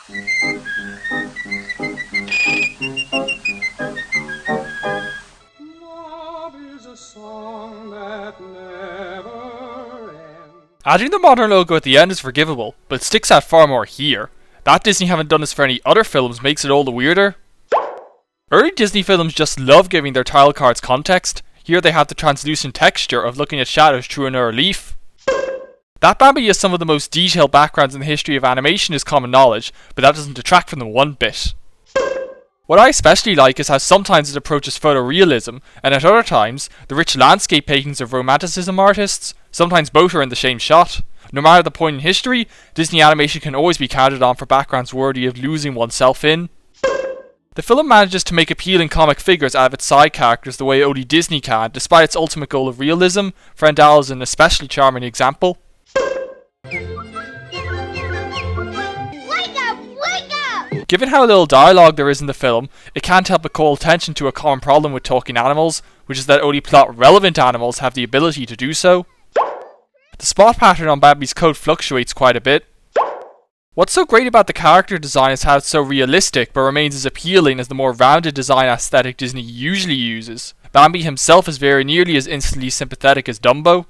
Adding the modern logo at the end is forgivable, but it sticks out far more here. That Disney haven't done this for any other films makes it all the weirder. Early Disney films just love giving their title cards context. Here they have the translucent texture of looking at shadows through another leaf. That Bambi has some of the most detailed backgrounds in the history of animation is common knowledge, but that doesn't detract from them one bit. What I especially like is how sometimes it approaches photorealism, and at other times, the rich landscape paintings of romanticism artists. Sometimes both are in the same shot. No matter the point in history, Disney animation can always be counted on for backgrounds worthy of losing oneself in. The film manages to make appealing comic figures out of its side characters the way only Disney can, despite its ultimate goal of realism. Friend Al is an especially charming example. Given how little dialogue there is in the film, it can't help but call attention to a common problem with talking animals, which is that only plot-relevant animals have the ability to do so. The spot pattern on Bambi's coat fluctuates quite a bit. What's so great about the character design is how it's so realistic, but remains as appealing as the more rounded design aesthetic Disney usually uses. Bambi himself is very nearly as instantly sympathetic as Dumbo.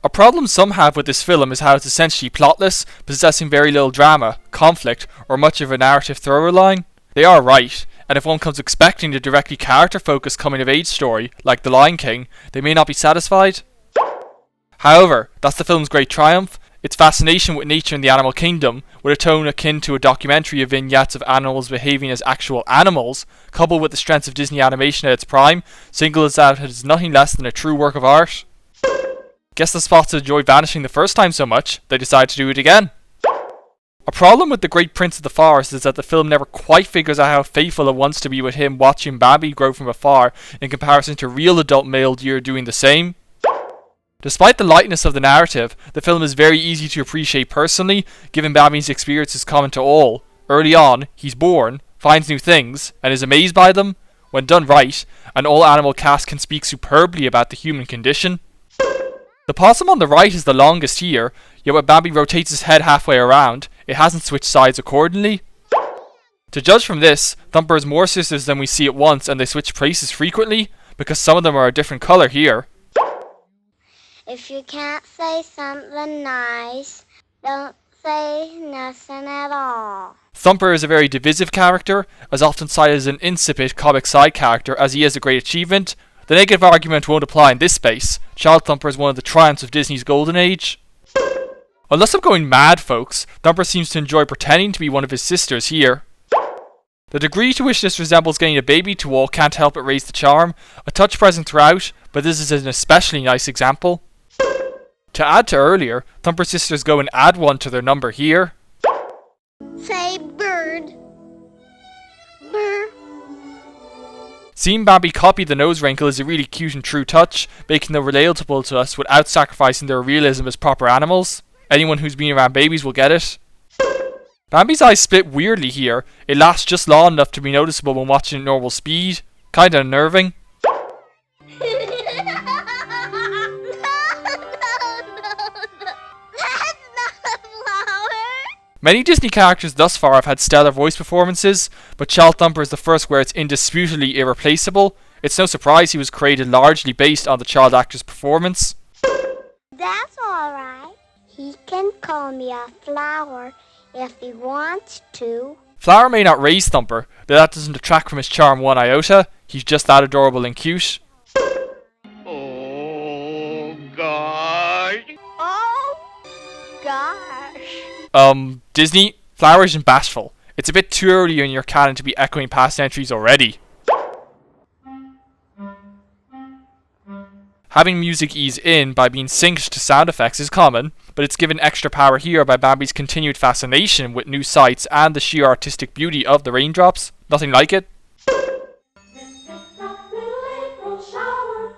A problem some have with this film is how it's essentially plotless, possessing very little drama, conflict, or much of a narrative through-line. They are right, and if one comes expecting a directly character-focused coming-of-age story, like The Lion King, they may not be satisfied. However, that's the film's great triumph. Its fascination with nature and the animal kingdom, with a tone akin to a documentary of vignettes of animals behaving as actual animals, coupled with the strengths of Disney animation at its prime, singles out as nothing less than a true work of art. Guess the spots enjoyed vanishing the first time so much, they decided to do it again. A problem with The Great Prince of the Forest is that the film never quite figures out how faithful it wants to be with him watching Bambi grow from afar in comparison to real adult male deer doing the same. Despite the lightness of the narrative, the film is very easy to appreciate personally, given Bambi's experience is common to all. Early on, he's born, finds new things, and is amazed by them. When done right, an all-animal cast can speak superbly about the human condition. The possum on the right is the longest here, yet when Bambi rotates his head halfway around, it hasn't switched sides accordingly. To judge from this, Thumper has more sisters than we see at once, and they switch places frequently, because some of them are a different colour here. If you can't say something nice, don't say nothing at all. Thumper is a very divisive character, as often cited as an insipid comic side character as he is a great achievement. The negative argument won't apply in this space. Child Thumper is one of the triumphs of Disney's golden age. Unless I'm going mad, folks, Thumper seems to enjoy pretending to be one of his sisters here. The degree to which this resembles getting a baby to Walt can't help but raise the charm. A touch present throughout, but this is an especially nice example. To add to earlier, Thumper's sisters go and add one to their number here. Say bird. Bird. Seeing Bambi copy the nose wrinkle is a really cute and true touch, making them relatable to us without sacrificing their realism as proper animals. Anyone who's been around babies will get it. Bambi's eyes split weirdly here. It lasts just long enough to be noticeable when watching at normal speed. Kinda unnerving. Many Disney characters thus far have had stellar voice performances, but Child Thumper is the first where it's indisputably irreplaceable. It's no surprise he was created largely based on the child actor's performance. That's alright. He can call me a flower if he wants to. Flower may not raise Thumper, but that doesn't detract from his charm one iota. He's just that adorable and cute. Oh, God. Oh, gosh. Disney, Flower isn't bashful. It's a bit too early in your canon to be echoing past entries already. Having music ease in by being synced to sound effects is common, but it's given extra power here by Bambi's continued fascination with new sights and the sheer artistic beauty of the raindrops. Nothing like it.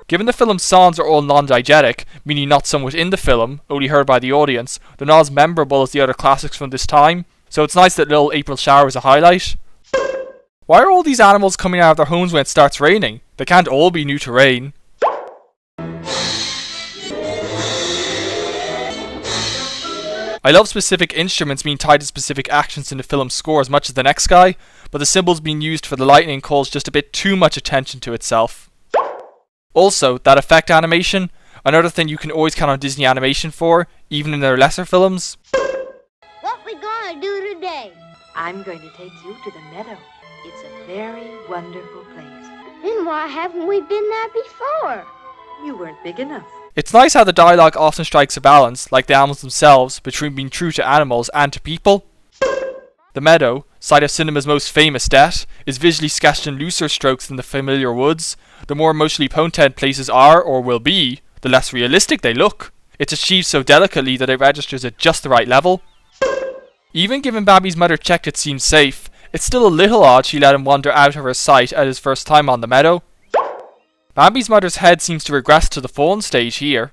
Given the film's songs are all non-diegetic, meaning not sung within the film, only heard by the audience, they're not as memorable as the other classics from this time, so it's nice that Little April Shower is a highlight. Why are all these animals coming out of their homes when it starts raining? They can't all be new to rain. I love specific instruments being tied to specific actions in the film's score as much as the next guy, but the symbols being used for the lightning calls just a bit too much attention to itself. Also, that effect animation, another thing you can always count on Disney Animation for, even in their lesser films. What we gonna do today? I'm going to take you to the meadow. It's a very wonderful place. Then why haven't we been there before? You weren't big enough. It's nice how the dialogue often strikes a balance, like the animals themselves, between being true to animals and to people. The meadow, site of cinema's most famous death, is visually sketched in looser strokes than the familiar woods. The more emotionally potent places are, or will be, the less realistic they look. It's achieved so delicately that it registers at just the right level. Even given Bambi's mother checked it seemed safe, it's still a little odd she let him wander out of her sight at his first time on the meadow. Bambi's mother's head seems to regress to the fawn stage here.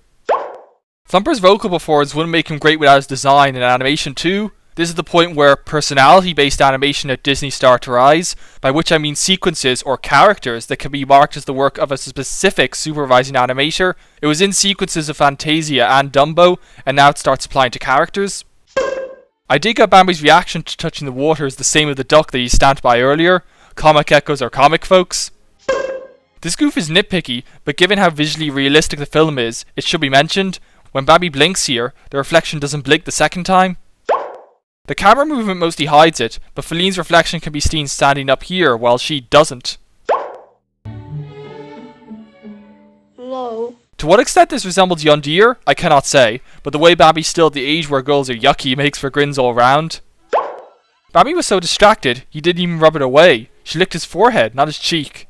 Thumper's vocal performance wouldn't make him great without his design and animation too. This is the point where personality-based animation at Disney start to rise, by which I mean sequences or characters that can be marked as the work of a specific supervising animator. It was in sequences of Fantasia and Dumbo, and now it starts applying to characters. I dig how Bambi's reaction to touching the water is the same as the duck that he stamped by earlier. Comic echoes are comic, folks. This goof is nitpicky, but given how visually realistic the film is, it should be mentioned. When Bambi blinks here, the reflection doesn't blink the second time. The camera movement mostly hides it, but Feline's reflection can be seen standing up here while she doesn't. Hello. To what extent this resembles Yondir, I cannot say, but the way Bambi's still at the age where girls are yucky makes for grins all round. Bambi was so distracted, he didn't even rub it away. She licked his forehead, not his cheek.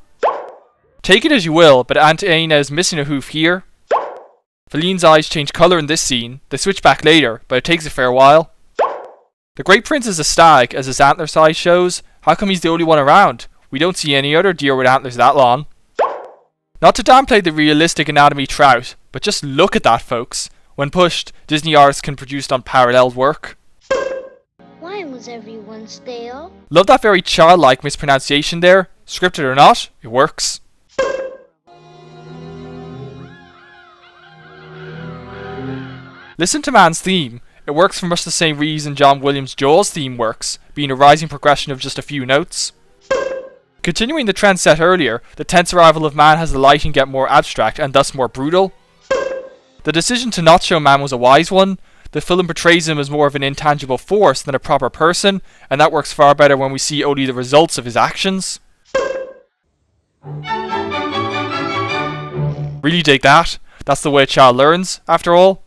Take it as you will, but Aunt Aina is missing a hoof here. Feline's eyes change colour in this scene. They switch back later, but it takes a fair while. The Great Prince is a stag, as his antler size shows. How come he's the only one around? We don't see any other deer with antlers that long. Not to downplay the realistic anatomy trout, but just look at that, folks. When pushed, Disney artists can produce unparalleled work. Why was everyone stale? Love that very childlike mispronunciation there. Scripted or not, it works. Listen to Man's theme. It works for much the same reason John Williams' Jaws theme works, being a rising progression of just a few notes. Continuing the trend set earlier, the tense arrival of Man has the lighting get more abstract and thus more brutal. The decision to not show Man was a wise one. The film portrays him as more of an intangible force than a proper person, and that works far better when we see only the results of his actions. Really dig that. That's the way a child learns, after all.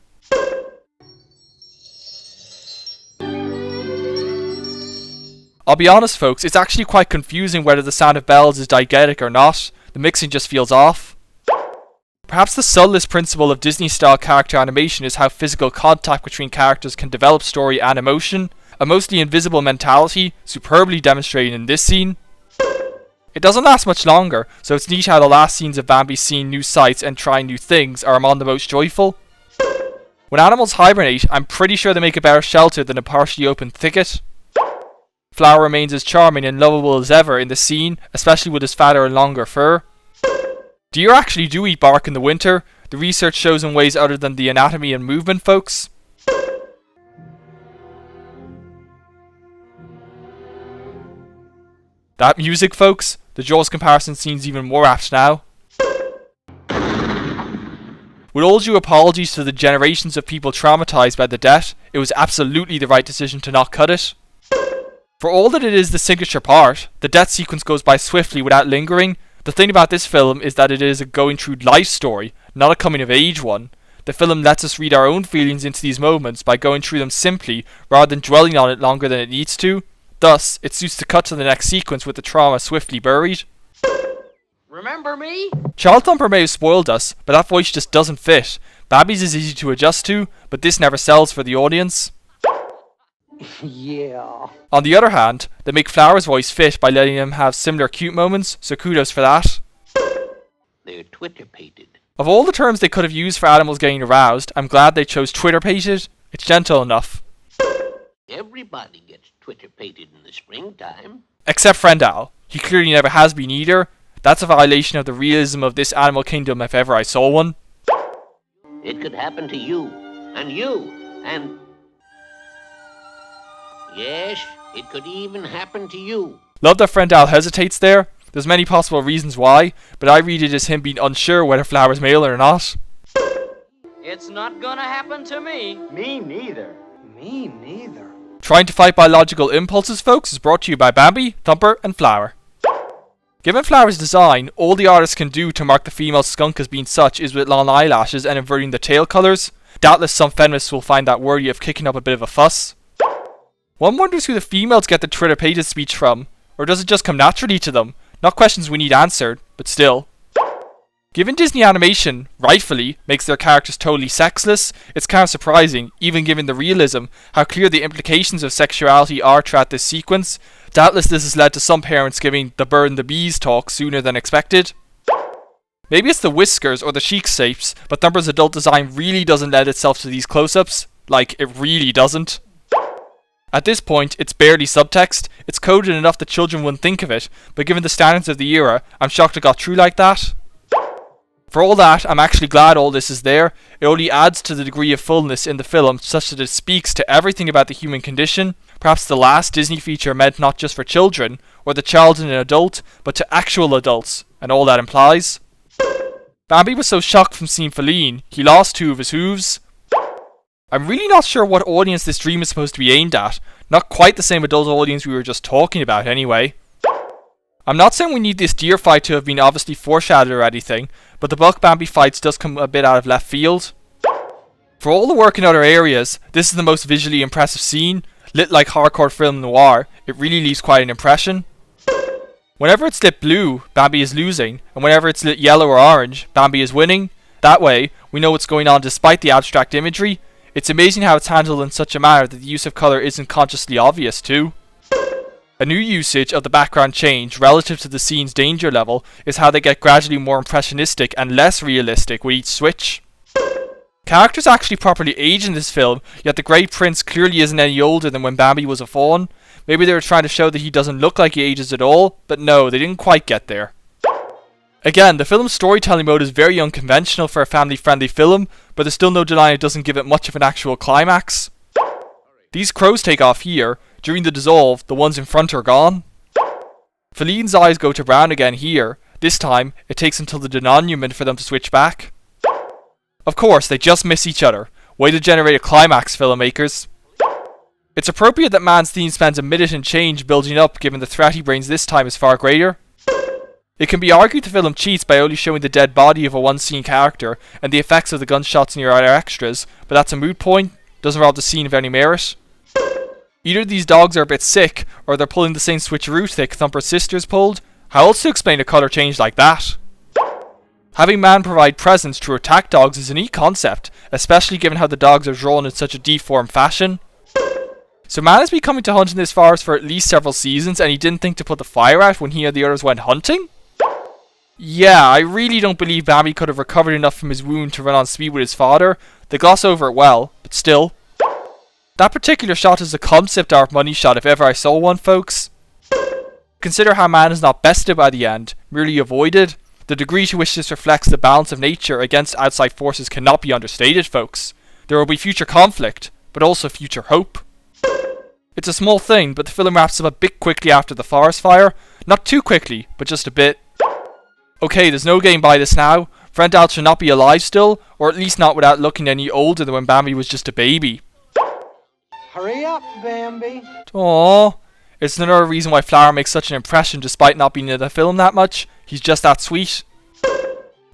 I'll be honest, folks, it's actually quite confusing whether the sound of bells is diegetic or not. The mixing just feels off. Perhaps the subtlest principle of Disney-style character animation is how physical contact between characters can develop story and emotion, a mostly invisible mentality, superbly demonstrated in this scene. It doesn't last much longer, so it's neat how the last scenes of Bambi seeing new sights and trying new things are among the most joyful. When animals hibernate, I'm pretty sure they make a better shelter than a partially open thicket. Flower remains as charming and lovable as ever in the scene, especially with his fatter and longer fur. Deer actually do eat bark in the winter. The research shows in ways other than the anatomy and movement, folks. That music, folks, the Jaws comparison seems even more apt now. With all due apologies to the generations of people traumatized by the death, it was absolutely the right decision to not cut it. For all that it is the signature part, the death sequence goes by swiftly without lingering. The thing about this film is that it is a going through life story, not a coming of age one. The film lets us read our own feelings into these moments by going through them simply, rather than dwelling on it longer than it needs to. Thus, it suits to cut to the next sequence with the trauma swiftly buried. Remember me? Child Thumper may have spoiled us, but that voice just doesn't fit. Bambi's is easy to adjust to, but this never sells for the audience. Yeah. On the other hand, they make Flower's voice fit by letting him have similar cute moments, so kudos for that. They're Twitter-pated. Of all the terms they could have used for animals getting aroused, I'm glad they chose Twitter-pated. It's gentle enough. Everybody gets Twitter-pated in the springtime. Except Friend Owl. He clearly never has been either. That's a violation of the realism of this animal kingdom if ever I saw one. It could happen to you, and Yes, it could even happen to you. Love that friend Al hesitates there. There's many possible reasons why, but I read it as him being unsure whether Flower's male or not. It's not gonna happen to me. Me neither. Me neither. Trying to fight biological impulses, folks, is brought to you by Bambi, Thumper, and Flower. Given Flower's design, all the artist can do to mark the female skunk as being such is with long eyelashes and inverting the tail colours. Doubtless some feminists will find that worthy of kicking up a bit of a fuss. One wonders who the females get the Twitter-pated speech from, or does it just come naturally to them? Not questions we need answered, but still. Given Disney animation, rightfully, makes their characters totally sexless, it's kind of surprising, even given the realism, how clear the implications of sexuality are throughout this sequence. Doubtless this has led to some parents giving the bird and the bees talk sooner than expected. Maybe it's the whiskers or the chic shapes, but Thumper's adult design really doesn't lend itself to these close-ups. Like, it really doesn't. At this point, it's barely subtext, it's coded enough that children wouldn't think of it, but given the standards of the era, I'm shocked it got through like that. For all that, I'm actually glad all this is there. It only adds to the degree of fullness in the film such that it speaks to everything about the human condition, perhaps the last Disney feature meant not just for children, or the child and an adult, but to actual adults, and all that implies. Bambi was so shocked from seeing Feline, he lost 2 of his hooves. I'm really not sure what audience this dream is supposed to be aimed at. Not quite the same adult audience we were just talking about anyway. I'm not saying we need this deer fight to have been obviously foreshadowed or anything, but the Buck Bambi fights does come a bit out of left field. For all the work in other areas, this is the most visually impressive scene. Lit like hardcore film noir, it really leaves quite an impression. Whenever it's lit blue, Bambi is losing, and whenever it's lit yellow or orange, Bambi is winning. That way, we know what's going on despite the abstract imagery. It's amazing how it's handled in such a manner that the use of colour isn't consciously obvious too. A new usage of the background change relative to the scene's danger level is how they get gradually more impressionistic and less realistic with each switch. Characters actually properly age in this film, yet the Great Prince clearly isn't any older than when Bambi was a fawn. Maybe they were trying to show that he doesn't look like he ages at all, but no, they didn't quite get there. Again, the film's storytelling mode is very unconventional for a family-friendly film, but there's still no denying it doesn't give it much of an actual climax. These crows take off here. During the dissolve, the ones in front are gone. Feline's eyes go to brown again here. This time, it takes until the denouement for them to switch back. Of course, they just miss each other. Way to generate a climax, filmmakers. It's appropriate that man's theme spends a minute and change building up, given the threat he brings this time is far greater. It can be argued the film cheats by only showing the dead body of a one-scene character and the effects of the gunshots near other extras, but that's a moot point, doesn't rob the scene of any merit. Either these dogs are a bit sick, or they're pulling the same switcheroo trick Thumper's sisters pulled. How else to explain a colour change like that? Having man provide presents to attack dogs is a neat concept, especially given how the dogs are drawn in such a deformed fashion. So man has been coming to hunt in this forest for at least several seasons, and he didn't think to put the fire out when he and the others went hunting? Yeah, I really don't believe Bambi could have recovered enough from his wound to run on speed with his father. They gloss over it well, but still. That particular shot is a concept art money shot if ever I saw one, folks. Consider how man is not bested by the end, merely avoided. The degree to which this reflects the balance of nature against outside forces cannot be understated, folks. There will be future conflict, but also future hope. It's a small thing, but the film wraps up a bit quickly after the forest fire. Not too quickly, but just a bit. Okay, there's no getting by this now. Friend Al should not be alive still, or at least not without looking any older than when Bambi was just a baby. Hurry up, Bambi. Aww. It's another reason why Flower makes such an impression despite not being in the film that much. He's just that sweet.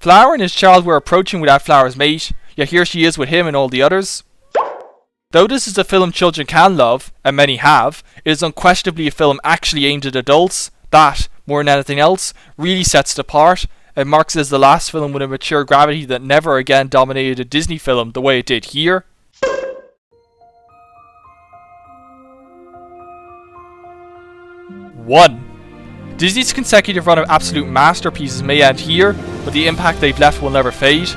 Flower and his child were approaching without Flower's mate, yet here she is with him and all the others. Though this is a film children can love, and many have, it is unquestionably a film actually aimed at adults. That, more than anything else, really sets it apart, and marks it as the last film with a mature gravity that never again dominated a Disney film the way it did here. Disney's consecutive run of absolute masterpieces may end here, but the impact they've left will never fade.